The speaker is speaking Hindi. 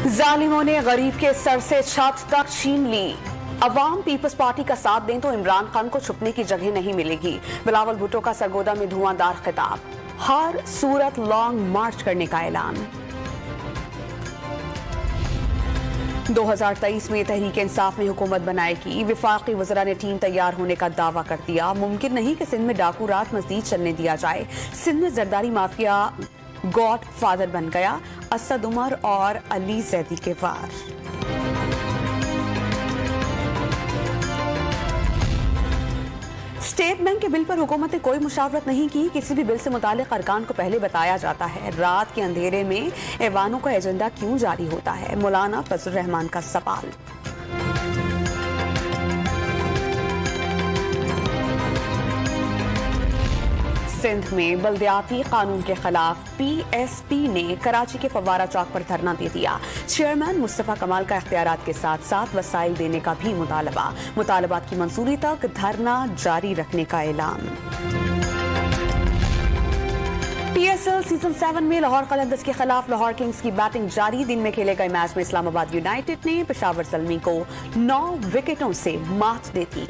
जालिमों ने गरीब के सर से छत तक छीन ली। अवाम पीपल्स पार्टी का साथ दें तो इमरान खान को छुपने की जगह नहीं मिलेगी। बिलावल भुट्टो का सरगोदा में धुआंधार खिताब। हर सूरत लॉन्ग मार्च करने का ऐलान। 2023 में तहरीक इंसाफ में हुकूमत बनाएगी। विफाकी वज़रा ने टीम तैयार होने का दावा कर दिया। मुमकिन नहीं कि सिंध में डाकू रात मजीद चलने दिया जाए। सिंध में जरदारी माफिया गॉड फादर बन गया। असद उमर और अली जैदी के वार। स्टेट बैंक के बिल पर हुकूमत ने कोई मुशावरत नहीं की। किसी भी बिल से मुतालिक अरकान को पहले बताया जाता है। रात के अंधेरे में ऐवानों का एजेंडा क्यों जारी होता है? मौलाना फजल रहमान का सवाल। सिंध में बल्दियाती कानून के खिलाफ पीएसपी ने कराची के फव्वारा चौक पर धरना दे दिया। चेयरमैन मुस्तफा कमाल का इख्तियारात के साथ साथ वसाइल देने का भी मुतालबा। मुतालबात की मंजूरी तक धरना जारी रखने का ऐलान। पीएसएल सीजन 7 में लाहौर कलंदर्स के खिलाफ लाहौर किंग्स की बैटिंग जारी। दिन में खेले गए मैच में इस्लामाबाद यूनाइटेड ने पेशावर ज़ल्मी को 9 विकेटों से मात दे दी।